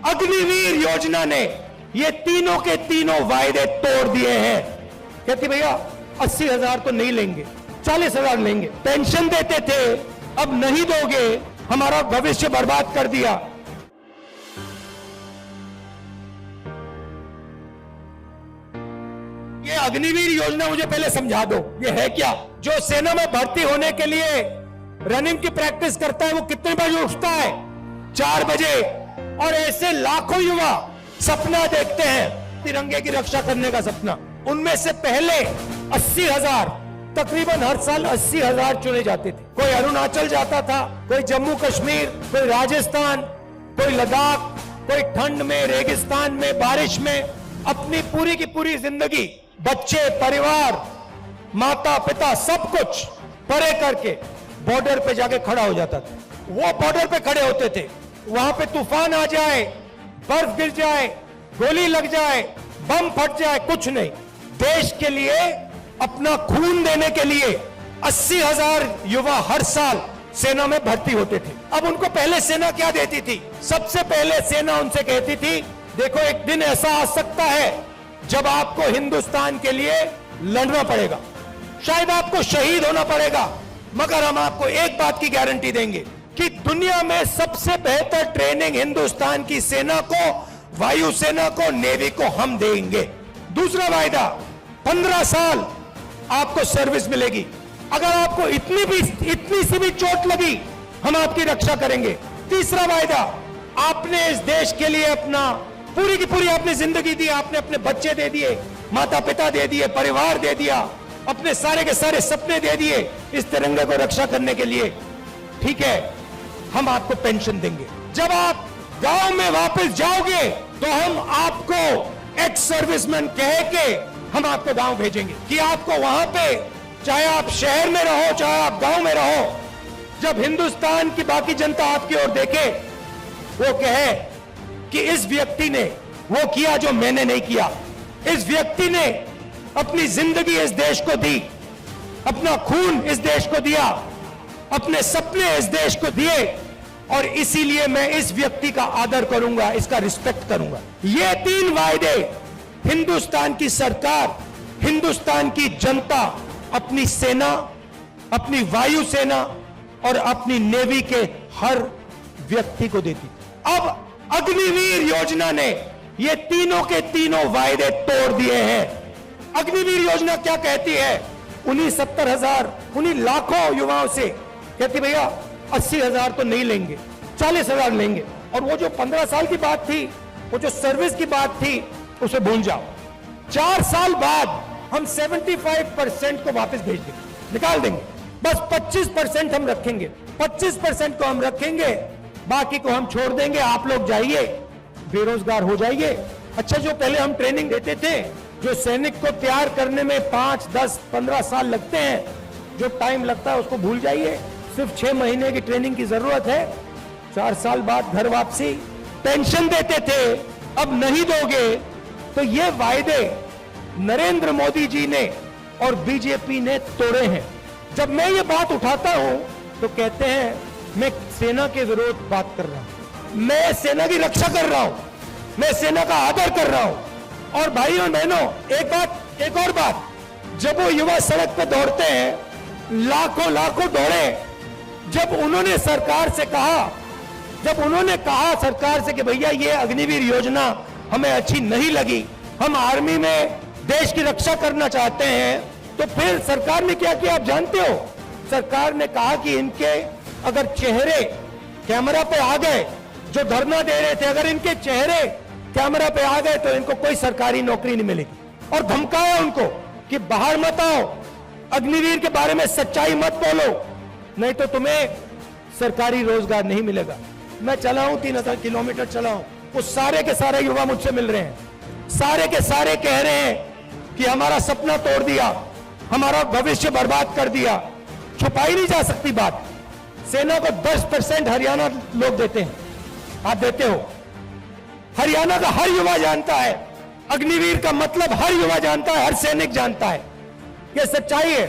अग्निवीर योजना ने ये तीनों के तीनों वायदे तोड़ दिए हैं। कहती भैया 80,000 तो नहीं लेंगे, 40,000 लेंगे। पेंशन देते थे, अब नहीं दोगे, हमारा भविष्य बर्बाद कर दिया। ये अग्निवीर योजना मुझे पहले समझा दो, ये है क्या? जो सेना में भर्ती होने के लिए रनिंग की प्रैक्टिस करता है वो कितने बजे उठता है? 4 बजे। और ऐसे लाखों युवा सपना देखते हैं तिरंगे की रक्षा करने का सपना। उनमें से पहले 80,000, तकरीबन हर साल 80,000 चुने जाते थे। कोई अरुणाचल जाता था, कोई जम्मू कश्मीर, कोई राजस्थान, कोई लद्दाख, कोई ठंड में, रेगिस्तान में, बारिश में अपनी पूरी की पूरी जिंदगी बच्चे, परिवार, माता पिता सब कुछ परे करके बॉर्डर पे जाके खड़ा हो जाता था। वो बॉर्डर पे खड़े होते थे, वहां पे तूफान आ जाए, बर्फ गिर जाए, गोली लग जाए, बम फट जाए, कुछ नहीं, देश के लिए अपना खून देने के लिए 80,000 युवा हर साल सेना में भर्ती होते थे। अब उनको पहले सेना क्या देती थी? सबसे पहले सेना उनसे कहती थी, देखो एक दिन ऐसा आ सकता है जब आपको हिंदुस्तान के लिए लड़ना पड़ेगा, शायद आपको शहीद होना पड़ेगा, मगर हम आपको एक बात की गारंटी देंगे कि दुनिया में सबसे बेहतर ट्रेनिंग हिंदुस्तान की सेना को, वायुसेना को, नेवी को हम देंगे। दूसरा वायदा, 15 साल आपको सर्विस मिलेगी। अगर आपको इतनी सी भी चोट लगी, हम आपकी रक्षा करेंगे। तीसरा वायदा, आपने इस देश के लिए अपना पूरी की पूरी आपने जिंदगी दी, आपने अपने बच्चे दे दिए, माता पिता दे दिए, परिवार दे दिया, अपने सारे के सारे सपने दे दिए इस तिरंगे को रक्षा करने के लिए। ठीक है, हम आपको पेंशन देंगे। जब आप गांव में वापस जाओगे तो हम आपको एक्स सर्विसमैन कह के हम आपको गांव भेजेंगे कि आपको वहां पे, चाहे आप शहर में रहो, चाहे आप गांव में रहो, जब हिंदुस्तान की बाकी जनता आपकी ओर देखे, वो कहे कि इस व्यक्ति ने वो किया जो मैंने नहीं किया, इस व्यक्ति ने अपनी जिंदगी इस देश को दी, अपना खून इस देश को दिया, अपने सपने इस देश को दिए, और इसीलिए मैं इस व्यक्ति का आदर करूंगा, इसका रिस्पेक्ट करूंगा। ये 3 वायदे हिंदुस्तान की सरकार, हिंदुस्तान की जनता अपनी सेना, अपनी वायुसेना और अपनी नेवी के हर व्यक्ति को देती। अब अग्निवीर योजना ने ये तीनों के तीनों वायदे तोड़ दिए हैं। अग्निवीर योजना क्या कहती है? उन्हीं 70,000, उन्हीं लाखों युवाओं से कहती भैया 80,000 तो नहीं लेंगे, 40,000 लेंगे। और वो जो 15 साल की बात थी, वो जो सर्विस की बात थी, उसे भूल जाओ। 4 साल बाद हम 75% को वापस भेज देंगे, निकाल देंगे। बस 25% हम रखेंगे, 25% को हम रखेंगे, बाकी को हम छोड़ देंगे। आप लोग जाइए, बेरोजगार हो जाइए। अच्छा, जो पहले हम ट्रेनिंग देते थे, जो सैनिक को तैयार करने में 5, 10, 15 साल लगते हैं, जो टाइम लगता है उसको भूल जाइए। सिर्फ 6 महीने की ट्रेनिंग की जरूरत है। 4 साल बाद घर वापसी। पेंशन देते थे, अब नहीं दोगे। तो ये वायदे नरेंद्र मोदी जी ने और बीजेपी ने तोड़े हैं। जब मैं ये बात उठाता हूं तो कहते हैं मैं सेना के विरोध बात कर रहा हूं, मैं सेना की रक्षा कर रहा हूं, मैं सेना का आदर कर रहा हूं। और भाइयों बहनों, एक और बात, जब वो युवा सड़क पे दौड़ते हैं, लाखों दौड़े, जब उन्होंने सरकार से कहा सरकार से कि भैया ये अग्निवीर योजना हमें अच्छी नहीं लगी, हम आर्मी में देश की रक्षा करना चाहते हैं, तो फिर सरकार ने क्या किया आप जानते हो? सरकार ने कहा कि इनके अगर चेहरे कैमरा पे आ गए, जो धरना दे रहे थे, अगर इनके चेहरे कैमरा पे आ गए तो इनको कोई सरकारी नौकरी नहीं मिलेगी। और धमकाया उनको कि बाहर मत आओ, अग्निवीर के बारे में सच्चाई मत बोलो, नहीं तो तुम्हें सरकारी रोजगार नहीं मिलेगा। मैं चला हूं, 3000 किलोमीटर चला हूं, वो सारे के सारे युवा मुझसे मिल रहे हैं, सारे के सारे कह रहे हैं कि हमारा सपना तोड़ दिया, हमारा भविष्य बर्बाद कर दिया। छुपाई नहीं जा सकती बात। सेना को 10% हरियाणा लोग देते हैं, आप देते हो। हरियाणा का हर युवा जानता है, अग्निवीर का मतलब हर युवा जानता है, हर सैनिक जानता है, यह सच्चाई है।